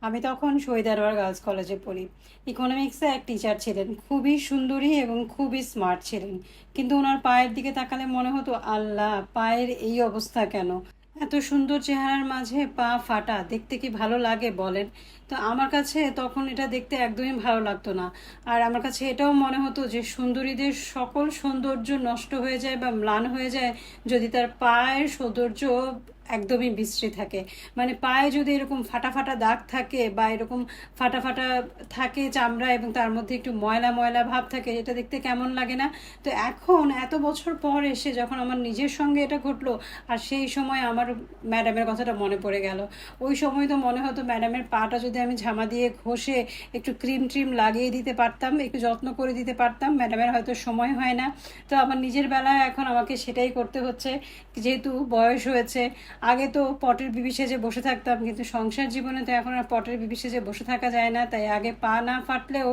আমি তখন শহীদ আনোয়ার গার্লস কলেজে পড়ি। ইকোনমিক্সে এক টিচার ছিলেন, খুবই সুন্দরী এবং খুবই স্মার্ট ছিলেন। কিন্তু ওনার পায়ের দিকে তাকালে মনে হতো, আল্লাহ, পায়ের এই অবস্থা কেন? এত সুন্দর চেহারার মাঝে পা ফাটা, দেখতে কি ভালো লাগে বলেন? তো আমার কাছে তখন এটা দেখতে একদমই ভালো লাগতো না। আর আমার কাছে এটাও মনে হতো যে সুন্দরীদের সকল সৌন্দর্য নষ্ট হয়ে যায় বা ম্লান হয়ে যায় যদি তার পায়ের সৌন্দর্য একদমই বিশ্রী থাকে। মানে পায়ে যদি এরকম ফাটা ফাটা দাগ থাকে বা এরকম ফাটা ফাটা থাকে চামড়া এবং তার মধ্যে একটু ময়লা ময়লা ভাব থাকে, এটা দেখতে কেমন লাগে না? তো এখন এত বছর পর এসে যখন আমার নিজের সঙ্গে এটা ঘটলো, আর সেই সময় আমার ম্যাডামের কথাটা মনে পড়ে গেল। ওই সময় তো মনে হতো ম্যাডামের পাটা যদি আমি ঝামা দিয়ে ঘষে একটু ক্রিম ট্রিম লাগিয়ে দিতে পারতাম, একটু যত্ন করে দিতে পারতাম। ম্যাডামের হয়তো সময় হয় না, তো আমার নিজের বেলায় এখন আমাকে সেটাই করতে হচ্ছে, যেহেতু বয়স হয়েছে। আগে তো পটের বিবি সেজে বসে থাকতাম, কিন্তু সংসার জীবনে তো এখন আর পটের বিবি সেজে বসে থাকা যায় না। তাই আগে পা না ফাটলেও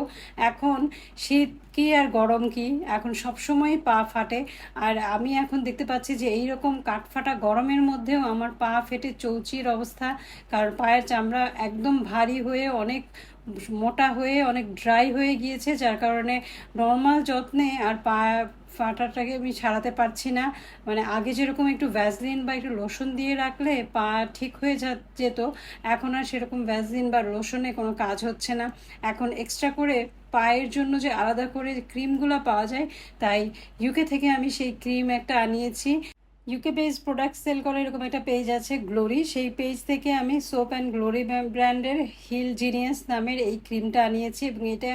এখন শীত কি আর গরম কি, এখন সবসময় পা ফাটে। আর আমি এখন দেখতে পাচ্ছি যে এই রকম কাঠফাটা গরমের মধ্যেও আমার পা ফেটে চৌচির অবস্থা। কারণ পায়ের চামড়া একদম ভারী হয়ে অনেক মোটা হয়ে অনেক ড্রাই হয়ে গিয়েছে, যার কারণে নর্মাল যত্নে আর পা ফাটাটাকে আমি ছাড়াতে পারছি না। মানে আগে যেরকম একটু ভ্যাসলিন বা একটু লোশন দিয়ে রাখলে পা ঠিক হয়ে যেত, এখন আর সেরকম ভ্যাসলিন বা লোশনে কোনো কাজ হচ্ছে না। এখন এক্সট্রা করে পায়ের জন্য যে আলাদা করে ক্রিমগুলো পাওয়া যায়, তাই ইউকে থেকে আমি সেই ক্রিম একটা আনিয়েছি। ইউকে বেস প্রোডাক্ট সেল করে এরকম একটা পেজ আছে, গ্লোরি। সেই পেজ থেকে আমি সোপ অ্যান্ড গ্লোরি ব্র্যান্ডের হিল জিনিয়াস নামের এই ক্রিমটা আনিয়েছি, এবং এটা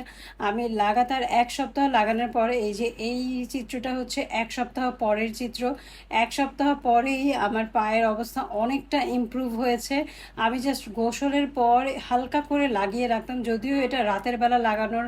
আমি লাগাতার 1 সপ্তাহ লাগানোর পরে, এই যে এই চিত্রটা হচ্ছে 1 সপ্তাহ পরের চিত্র, 1 সপ্তাহ পরেই আমার পায়ের অবস্থা অনেকটা ইমপ্রুভ হয়েছে। আমি জাস্ট গোসলের পর হালকা করে লাগিয়ে রাখতাম, যদিও এটা রাতের বেলা লাগানোর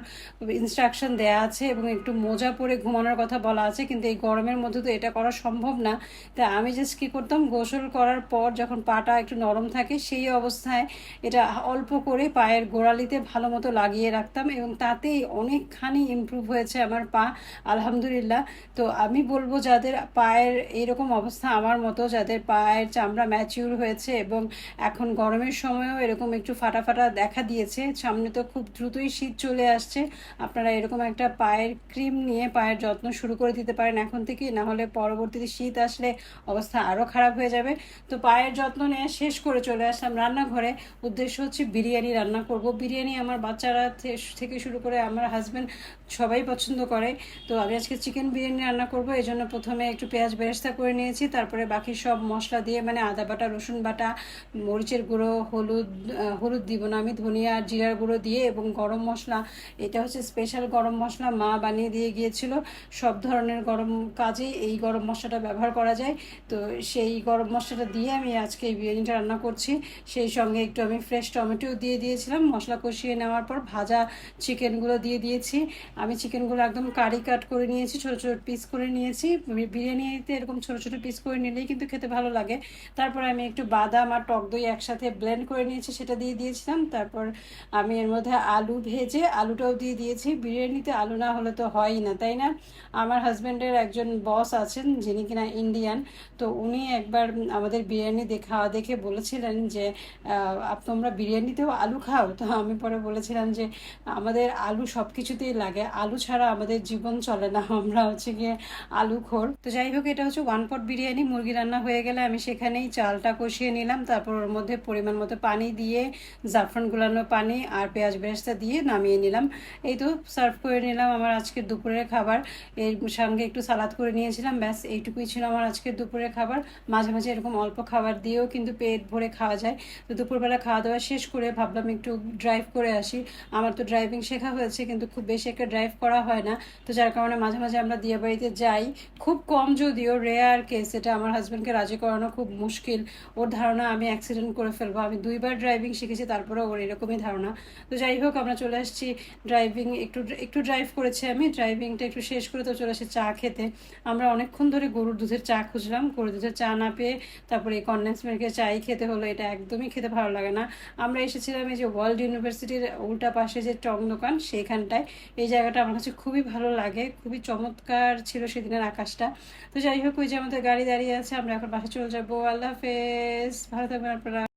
ইনস্ট্রাকশন দেয়া আছে এবং একটু মোজা পরে ঘুমানোর কথা বলা আছে, কিন্তু এই গরমের মধ্যে তো এটা করা সম্ভব না। তা আমি জাস্ট কী করতাম, গোসল করার পর যখন পাটা একটু নরম থাকে সেই অবস্থায় এটা অল্প করে পায়ের গোড়ালিতে ভালো মতো লাগিয়ে রাখতাম, এবং তাতেই অনেকখানি ইমপ্রুভ হয়েছে আমার পা, আলহামদুলিল্লাহ। তো আমি বলবো যাদের পায়ের এইরকম অবস্থা আমার মতো, যাদের পায়ের চামড়া ম্যাচিউর হয়েছে এবং এখন গরমের সময়ও এরকম একটু ফাটা ফাটা দেখা দিয়েছে, সামনে তো খুব দ্রুতই শীত চলে আসছে, আপনারা এরকম একটা পায়ের ক্রিম নিয়ে পায়ের যত্ন শুরু করে দিতে পারেন এখন থেকে, না হলে পরবর্তীতে শীত আসলে অবস্থা আরও খারাপ হয়ে যাবে। তো পায়ের যত্ন নিয়ে শেষ করে চলে আসলাম রান্নাঘরে। উদ্দেশ্য হচ্ছে বিরিয়ানি রান্না করব। বিরিয়ানি আমার বাচ্চারা থেকে শুরু করে আমার হাজব্যান্ড সবাই পছন্দ করে। তো আমি আজকে চিকেন বিরিয়ানি রান্না করব, এই জন্য প্রথমে একটু পেঁয়াজ বেরেস্তা করে নিয়েছি, তারপরে বাকি সব মশলা দিয়ে, মানে আদা বাটা, রসুন বাটা, মরিচের গুঁড়ো, হলুদ দিব না আমি, ধনিয়া আর জিরার গুঁড়ো দিয়ে, এবং গরম মশলা, এটা হচ্ছে স্পেশাল গরম মশলা, মা বানিয়ে দিয়ে গিয়েছিল। সব ধরনের গরম কাজেই এই গরম মশলাটা ব্যবহার করা যায়। তো সেই গরম মশলাটা দিয়ে আমি আজকে এই বিরিয়ানিটা রান্না করছি। সেই সঙ্গে একটু আমি ফ্রেশ টমেটো দিয়ে দিয়েছিলাম। মশলা কষিয়ে নেওয়ার পর ভাজা চিকেনগুলো দিয়ে দিয়েছি। আমি চিকেনগুলো একদম কারি কাট করে নিয়েছি, ছোটো ছোটো পিস করে নিয়েছি। বিরিয়ানিতে এরকম ছোটো ছোটো পিস করে নিলেই কিন্তু খেতে ভালো লাগে। তারপর আমি একটু বাদাম আর টক দই একসাথে ব্লেন্ড করে নিয়েছি, সেটা দিয়ে দিয়েছিলাম। তারপর আমি এর মধ্যে আলু ভেজে আলুটাও দিয়ে দিয়েছি। বিরিয়ানিতে আলু না হলে তো হয়ই না, তাই না? আমার হাজব্যান্ডের একজন বস আছেন যিনি কিনা ইন্ডিয়ান, তো উনি একবার আমাদের বিরিয়ানি দেখে বলেছিলেন যে তোমরা বিরিয়ানিতেও আলু খাও? তো আমি পরে বলেছিলাম যে আমাদের আলু সব কিছুতেই লাগে, আলু ছাড়া আমাদের জীবন চলে না, আমরা হচ্ছে গিয়ে আলু খোর। তো যাই হোক, এটা হচ্ছে 1 পট বিরিয়ানি। মুরগি রান্না হয়ে গেলে আমি সেখানেই চালটা কষিয়ে নিলাম, তারপর ওর মধ্যে পরিমাণ মতো পানি দিয়ে, জাফরান গুলানো পানি আর পেঁয়াজ বেরেস্তা দিয়ে নামিয়ে নিলাম। এই তো সার্ভ করে নিলাম আমার আজকের দুপুরের খাবার। এর সঙ্গে একটু সালাদ করে নিয়েছিলাম, ব্যাস এইটুকুই ছিল আমার আজকের দুপুরের খাবার। মাঝে মাঝে এরকম অল্প খাবার দিয়েও কিন্তু পেট ভরে খাওয়া যায়। তো দুপুরবেলা খাওয়া দাওয়া শেষ করে ভাবলাম একটু ড্রাইভ করে আসি। আমার তো ড্রাইভিং শেখা হয়েছে, কিন্তু খুব বেশি একটা ড্রাইভ করা হয় না, তো যার কারণে মাঝে মাঝে আমরা দিয়াবাড়িতে যাই। খুব কম, যদিও রেয়ার কেস, এটা আমার হাজব্যান্ডকে রাজি করানো খুব মুশকিল। ওর ধারণা আমি অ্যাক্সিডেন্ট করে ফেলবো। আমি 2বার ড্রাইভিং শিখেছি, তারপরে ওর এরকমই ধারণা। তো যাই হোক, আমরা চলে আসছি ড্রাইভিং, একটু একটু ড্রাইভ করেছি আমি, ড্রাইভিংটা একটু শেষ করে তো চলে আসি চা খেতে। আমরা অনেকক্ষণ ধরে গরুর দুধের চা খুঁজলাম, গরুর দুধের চা না পেয়ে তারপরে এই কনডেন্স মিল্কের চাই খেতে হলো। এটা একদমই খেতে ভালো লাগে না। আমরা এসেছিলাম এই যে ওয়ার্ল্ড ইউনিভার্সিটির উল্টা পাশে যে টং দোকান, সেইখানটায়। এই জায়গাটা আমার কাছে খুবই ভালো লাগে, খুবই চমৎকার ছিল সেদিনের আকাশটা। তো যাই হোক, ওই যে আমাদের গাড়ি দাঁড়িয়ে আছে, আমরা এখন বাসা চলে যাবো। আল্লাহ হাফেজ, ভালো থাকবেন আপনারা।